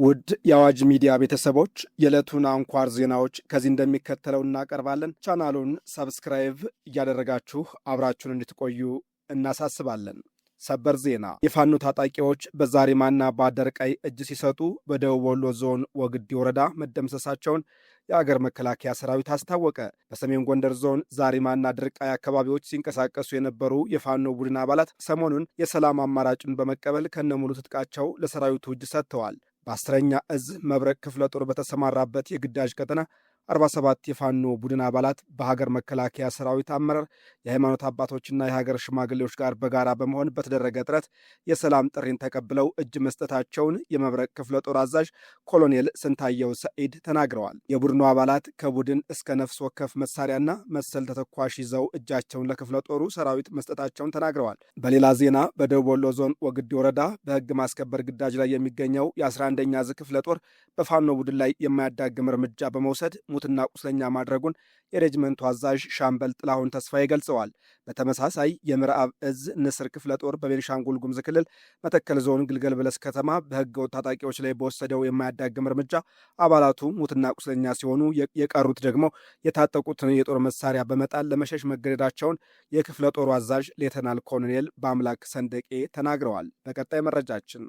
ውድ የአዋጅ ሚዲያ ቤተሰቦች የዕለቱን አንኳር ዜናዎች ከዚህ እንደሚከተለው እናቀርባለን። ቻናሉን ሰብስክራይብ እያደረጋችሁ አብራችሁን እንድትቆዩ እናሳስባለን። ሰበር ዜና። የፋኖ ታጣቂዎች በዛሪማና በአደርቃይ እጅ ሲሰጡ በደቡብ ወሎ ዞን ወግዲ ወረዳ መደምሰሳቸውን የአገር መከላከያ ሰራዊት አስታወቀ። በሰሜን ጎንደር ዞን ዛሪማና አደርቃይ አካባቢዎች ሲንቀሳቀሱ የነበሩ የፋኖ ቡድን አባላት ሰሞኑን የሰላም አማራጭን በመቀበል ከነሙሉ ትጥቃቸው ለሰራዊቱ እጅ ሰጥተዋል። በ10ኛ እዝ መብረቅ ክፍለ ጦር በተሰማራበት የግዳጅ ቀጠና 47 የፋኖ ቡድን አባላት በሀገር መከላከያ ሰራዊት አመራር የሃይማኖት አባቶችና የሀገር ሽማግሌዎች ጋር በጋራ በመሆን በተደረገ ጥረት የሰላም ጥሪን ተቀብለው እጅ መስጠታቸውን የመብረቅ ክፍለ ጦር አዛዥ ኮሎኔል ስንታየው ሰዒድ ተናግረዋል። የቡድኑ አባላት ከቡድን እስከ ነፍስ ወከፍ መሳሪያና መሰል ተተኳሽ ይዘው እጃቸውን ለክፍለ ጦሩ ሰራዊት መስጠታቸውን ተናግረዋል። በሌላ ዜና በደቡብ ወሎ ዞን ወግዲ ወረዳ በህግ ማስከበር ግዳጅ ላይ የሚገኘው የ11ኛ እዝ ክፍለ ጦር በፋኖ ቡድን ላይ የማያዳግም እርምጃ በመውሰድ ሙትና ቁስለኛ ማድረጉን የሬጅመንቱ አዛዥ ሻምበል ጥላሁን ተስፋዬ ገልጸዋል። በተመሳሳይ የምዕራብ እዝ ንስር ክፍለ ጦር በቤኒሻንጉል ጉሙዝ ክልል መተከል ዞን ግልገል በለስ ከተማ በህገወጥ ታጣቂዎች ላይ በወሰደው የማያዳግም እርምጃ አባላቱ ሙትና ቁስለኛ ሲሆኑ የቀሩት ደግሞ የታጠቁትን የጦር መሳሪያ በመጣል ለመሸሽ መገደዳቸውን የክፍለ ጦሩ አዛዥ ሌተናል ኮሎኔል በአምላክ ሰንደቄ ተናግረዋል። በቀጣይ መረጃችን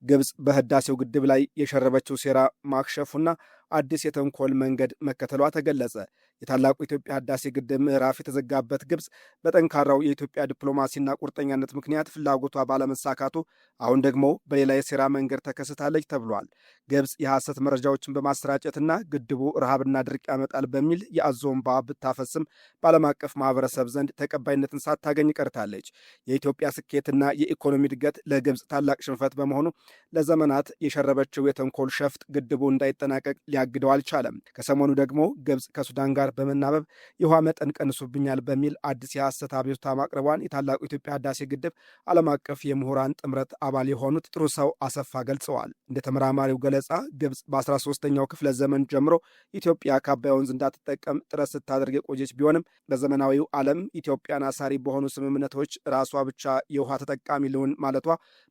ግብፅ በህዳሴው ግድብ ላይ የሸረበችው ሴራ ማክሸፉና አዲስ የተንኮል መንገድ መከተሏ ተገለጸ። የታላቁ የኢትዮጵያ ህዳሴ ግድብ ምዕራፍ የተዘጋበት ግብፅ በጠንካራው የኢትዮጵያ ዲፕሎማሲና ቁርጠኛነት ምክንያት ፍላጎቷ ባለመሳካቱ አሁን ደግሞ በሌላ የሴራ መንገድ ተከስታለች ተብሏል። ግብፅ የሐሰት መረጃዎችን በማሰራጨትና ግድቡ ረሃብና ድርቅ ያመጣል በሚል የአዞ እንባ ብታፈስም በዓለም አቀፍ ማህበረሰብ ዘንድ ተቀባይነትን ሳታገኝ ቀርታለች። የኢትዮጵያ ስኬትና የኢኮኖሚ እድገት ለግብፅ ታላቅ ሽንፈት በመሆኑ ለዘመናት የሸረበችው የተንኮል ሸፍጥ ግድቡ እንዳይጠናቀቅ ሊያግደው አልቻለም። ከሰሞኑ ደግሞ ግብፅ ከሱዳን ጋር በመናበብ የውሃ መጠን ቀንሱብኛል በሚል አዲስ የሐሰት አቤቱታ ማቅረቧን የታላቁ ኢትዮጵያ ህዳሴ ግድብ ዓለም አቀፍ የምሁራን ጥምረት አባል የሆኑት ጥሩ ሰው አሰፋ ገልጸዋል። እንደ ተመራማሪው ገለጻ ግብፅ በ13ኛው ክፍለ ዘመን ጀምሮ ኢትዮጵያ ከአባይ ወንዝ እንዳትጠቀም ጥረት ስታደርግ የቆየች ቢሆንም በዘመናዊው ዓለም ኢትዮጵያን አሳሪ በሆኑ ስምምነቶች ራሷ ብቻ የውሃ ተጠቃሚ ልሁን ማለቷ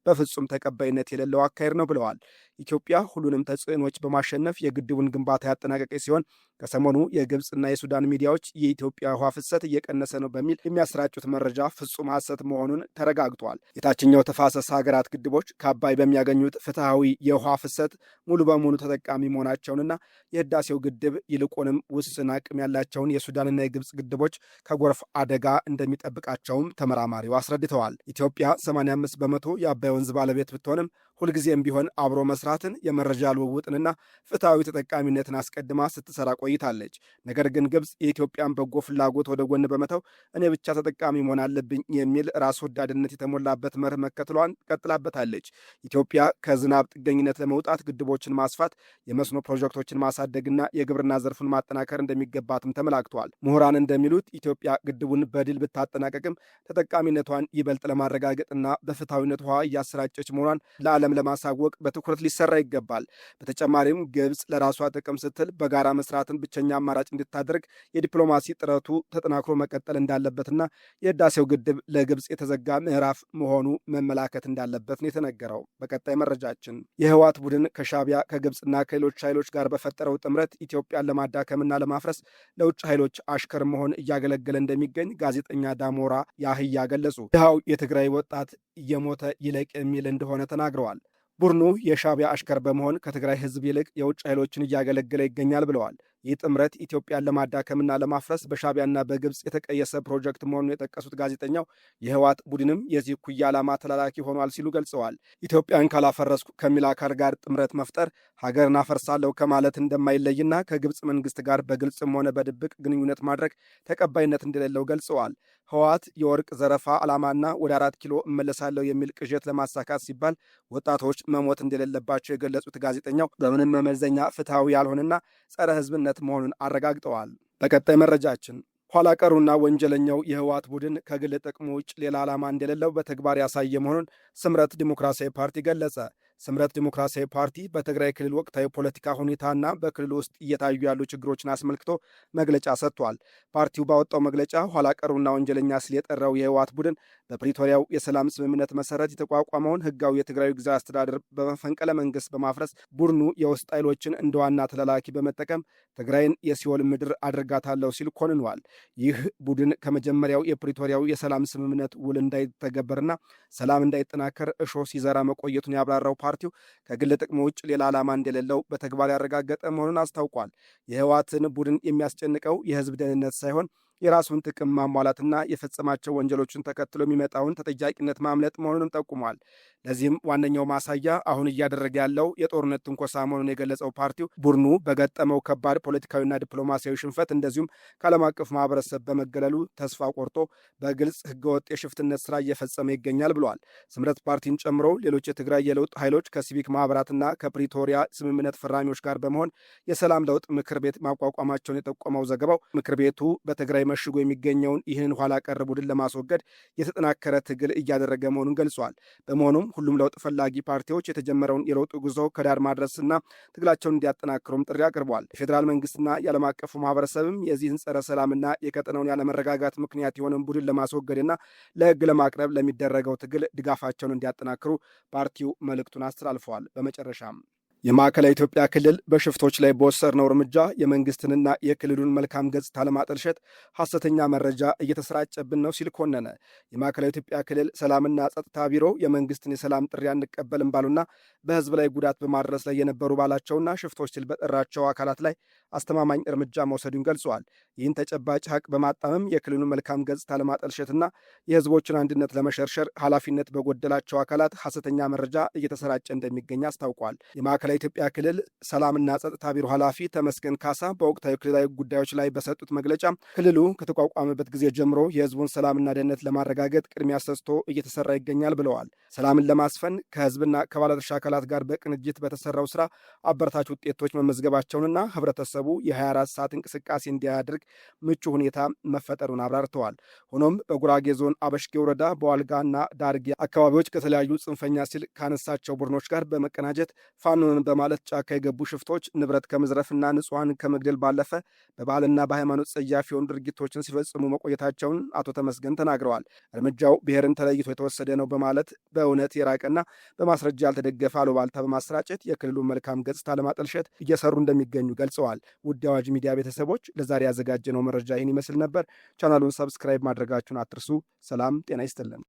በፍጹም ተቀባይነት የሌለው አካሄድ ነው ብለዋል። ኢትዮጵያ ሁሉንም ተጽዕኖች በማሸነፍ የግድቡን ግንባታ ያጠናቀቀች ሲሆን ከሰሞኑ የግብፅና የሱዳን ሚዲያዎች የኢትዮጵያ ውሃ ፍሰት እየቀነሰ ነው በሚል የሚያሰራጩት መረጃ ፍጹም ሐሰት መሆኑን ተረጋግጧል። የታችኛው ተፋሰስ ሀገራት ግድቦች ከአባይ በሚያገኙት ፍትሐዊ የውሃ ፍሰት ሙሉ በሙሉ ተጠቃሚ መሆናቸውንና የህዳሴው ግድብ ይልቁንም ውስን አቅም ያላቸውን የሱዳንና የግብፅ ግድቦች ከጎርፍ አደጋ እንደሚጠብቃቸውም ተመራማሪው አስረድተዋል። ኢትዮጵያ 85 በመቶ የአባይ ወንዝ ባለቤት ብትሆንም ሁልጊዜም ቢሆን አብሮ መስራትን፣ የመረጃ ልውውጥንና ፍትሐዊ ተጠቃሚነትን አስቀድማ ስትሰራ ቆይታለች። ነገር ግን ግብፅ የኢትዮጵያን በጎ ፍላጎት ወደ ጎን በመተው እኔ ብቻ ተጠቃሚ መሆን አለብኝ የሚል ራስ ወዳድነት የተሞላበት መርህ መከተሏን ቀጥላበታለች። ኢትዮጵያ ከዝናብ ጥገኝነት ለመውጣት ግድቦችን ማስፋት፣ የመስኖ ፕሮጀክቶችን ማሳደግና የግብርና ዘርፉን ማጠናከር እንደሚገባትም ተመላክቷል። ምሁራን እንደሚሉት ኢትዮጵያ ግድቡን በድል ብታጠናቀቅም ተጠቃሚነቷን ይበልጥ ለማረጋገጥና በፍትሐዊነት ውሃ እያሰራጨች መሆኗን ለዓለም ለማሳወቅ በትኩረት ሊሰራ ይገባል። በተጨማሪም ግብፅ ለራሷ ጥቅም ስትል በጋራ መስራትን ብቸኛ አማራጭ እንድታደርግ የዲፕሎማሲ ጥረቱ ተጠናክሮ መቀጠል እንዳለበትና የህዳሴው ግድብ ለግብፅ የተዘጋ ምዕራፍ መሆኑ መመላከት እንዳለበት ነው የተነገረው። በቀጣይ መረጃችን የህወሓት ቡድን ከሻዕቢያ ከግብፅና ከሌሎች ኃይሎች ጋር በፈጠረው ጥምረት ኢትዮጵያን ለማዳከምና ለማፍረስ ለውጭ ኃይሎች አሽከር መሆን እያገለገለ እንደሚገኝ ጋዜጠኛ ዳሞራ ያህያ ገለጹ። ይኸው የትግራይ ወጣት እየሞተ ይለቅ የሚል እንደሆነ ተናግረዋል። ቡድኑ የሻዕቢያ አሽከር በመሆን ከትግራይ ህዝብ ይልቅ የውጭ ኃይሎችን እያገለገለ ይገኛል ብለዋል። ይህ ጥምረት ኢትዮጵያን ለማዳከምና ለማፍረስ በሻዕቢያና በግብፅ የተቀየሰ ፕሮጀክት መሆኑን የጠቀሱት ጋዜጠኛው የህወሓት ቡድንም የዚህ እኩይ ዓላማ ተላላኪ ሆኗል ሲሉ ገልጸዋል። ኢትዮጵያን ካላፈረስኩ ከሚል አካል ጋር ጥምረት መፍጠር ሀገርን አፈርሳለሁ ከማለት እንደማይለይና ከግብፅ መንግስት ጋር በግልጽም ሆነ በድብቅ ግንኙነት ማድረግ ተቀባይነት እንደሌለው ገልጸዋል። ህወሓት የወርቅ ዘረፋ ዓላማና ወደ 4 ኪሎ እመለሳለሁ የሚል ቅዠት ለማሳካት ሲባል ወጣቶች መሞት እንደሌለባቸው የገለጹት ጋዜጠኛው በምንም መመዘኛ ፍትሐዊ ያልሆነና ጸረ ህዝብነት መሆኑን አረጋግጠዋል። በቀጣይ መረጃችን ኋላ ቀሩና ወንጀለኛው የህወሓት ቡድን ከግል ጥቅሙ ውጭ ሌላ ዓላማ እንደሌለው በተግባር ያሳየ መሆኑን ስምረት ዲሞክራሲያዊ ፓርቲ ገለጸ። ስምረት ዲሞክራሲያዊ ፓርቲ በትግራይ ክልል ወቅታዊ ፖለቲካ ሁኔታና በክልሉ ውስጥ እየታዩ ያሉ ችግሮችን አስመልክቶ መግለጫ ሰጥቷል። ፓርቲው ባወጣው መግለጫ ኋላ ቀሩና ወንጀለኛ ሲል የጠራው የህወሓት ቡድን በፕሪቶሪያው የሰላም ስምምነት መሰረት የተቋቋመውን ህጋዊ የትግራይ ግዛት አስተዳደር በመፈንቅለ መንግስት በማፍረስ ቡድኑ የውስጥ ኃይሎችን እንደ ዋና ተላላኪ በመጠቀም ትግራይን የሲኦል ምድር አድርጋታለሁ ሲል ኮንኗል። ይህ ቡድን ከመጀመሪያው የፕሪቶሪያው የሰላም ስምምነት ውል እንዳይተገበርና ሰላም እንዳይጠናከር እሾህ ሲዘራ መቆየቱን ያብራራው ፓርቲው ከግል ጥቅሙ ውጭ ሌላ ዓላማ እንደሌለው በተግባር ያረጋገጠ መሆኑን አስታውቋል። የህወሓትን ቡድን የሚያስጨንቀው የህዝብ ደህንነት ሳይሆን የራሱን ጥቅም ማሟላትና የፈጸማቸው ወንጀሎችን ተከትሎ የሚመጣውን ተጠያቂነት ማምለጥ መሆኑንም ጠቁሟል። ለዚህም ዋነኛው ማሳያ አሁን እያደረገ ያለው የጦርነት ትንኮሳ መሆኑን የገለጸው ፓርቲው ቡድኑ በገጠመው ከባድ ፖለቲካዊና ዲፕሎማሲያዊ ሽንፈት እንደዚሁም ከዓለም አቀፍ ማህበረሰብ በመገለሉ ተስፋ ቆርጦ በግልጽ ህገወጥ የሽፍትነት ስራ እየፈጸመ ይገኛል ብለዋል። ስምረት ፓርቲን ጨምሮ ሌሎች የትግራይ የለውጥ ኃይሎች ከሲቪክ ማህበራትና ከፕሪቶሪያ ስምምነት ፈራሚዎች ጋር በመሆን የሰላም ለውጥ ምክር ቤት ማቋቋማቸውን የጠቆመው ዘገባው ምክር ቤቱ በትግራይ መሽጎ የሚገኘውን ይህንን ኋላ ቀር ቡድን ለማስወገድ የተጠናከረ ትግል እያደረገ መሆኑን ገልጿል። በመሆኑም ሁሉም ለውጥ ፈላጊ ፓርቲዎች የተጀመረውን የለውጥ ጉዞ ከዳር ማድረስና ትግላቸውን እንዲያጠናክሩም ጥሪ አቅርበዋል። የፌዴራል መንግስትና የዓለም አቀፉ ማህበረሰብም የዚህን ጸረ ሰላምና የቀጠናውን ያለመረጋጋት ምክንያት የሆነን ቡድን ለማስወገድና ለህግ ለማቅረብ ለሚደረገው ትግል ድጋፋቸውን እንዲያጠናክሩ ፓርቲው መልእክቱን አስተላልፈዋል። በመጨረሻም የማዕከላዊ ኢትዮጵያ ክልል በሽፍቶች ላይ በወሰድነው እርምጃ የመንግስትንና የክልሉን መልካም ገጽታ ለማጠልሸት ሐሰተኛ መረጃ እየተሰራጨብን ነው ሲል ኮነነ። የማዕከላዊ ኢትዮጵያ ክልል ሰላምና ጸጥታ ቢሮ የመንግስትን የሰላም ጥሪ አንቀበልም ባሉና በህዝብ ላይ ጉዳት በማድረስ ላይ የነበሩ ባላቸውና ሽፍቶች ሲል በጠራቸው አካላት ላይ አስተማማኝ እርምጃ መውሰዱን ገልጿል። ይህን ተጨባጭ ሀቅ በማጣመም የክልሉን መልካም ገጽታ ለማጠልሸትና የህዝቦችን አንድነት ለመሸርሸር ኃላፊነት በጎደላቸው አካላት ሐሰተኛ መረጃ እየተሰራጨ እንደሚገኝ አስታውቋል። የኢትዮጵያ ክልል ሰላምና ጸጥታ ቢሮ ኃላፊ ተመስገን ካሳ በወቅታዊ ክልላዊ ጉዳዮች ላይ በሰጡት መግለጫ ክልሉ ከተቋቋመበት ጊዜ ጀምሮ የህዝቡን ሰላምና ደህንነት ለማረጋገጥ ቅድሚያ ሰጥቶ እየተሰራ ይገኛል ብለዋል። ሰላምን ለማስፈን ከህዝብና ከባለድርሻ አካላት ጋር በቅንጅት በተሰራው ስራ አበረታች ውጤቶች መመዝገባቸውንና ህብረተሰቡ የ24 ሰዓት እንቅስቃሴ እንዲያደርግ ምቹ ሁኔታ መፈጠሩን አብራርተዋል። ሆኖም በጉራጌ ዞን አበሽጌ ወረዳ በዋልጋና ዳርጌ አካባቢዎች ከተለያዩ ጽንፈኛ ሲል ካነሳቸው ቡድኖች ጋር በመቀናጀት ፋኖን በማለት ጫካ የገቡ ሽፍቶች ንብረት ከመዝረፍና ንጹሐን ከመግደል ባለፈ በባህልና በሃይማኖት ጸያፍ የሆኑ ድርጊቶችን ሲፈጽሙ መቆየታቸውን አቶ ተመስገን ተናግረዋል። እርምጃው ብሔርን ተለይቶ የተወሰደ ነው በማለት በእውነት የራቀና በማስረጃ ያልተደገፈ አሉባልታ በማሰራጨት የክልሉን መልካም ገጽታ ለማጠልሸት እየሰሩ እንደሚገኙ ገልጸዋል። ውድ አዋጅ ሚዲያ ቤተሰቦች ለዛሬ ያዘጋጀነው መረጃ ይህን ይመስል ነበር። ቻናሉን ሰብስክራይብ ማድረጋችሁን አትርሱ። ሰላም ጤና ይስጥልን።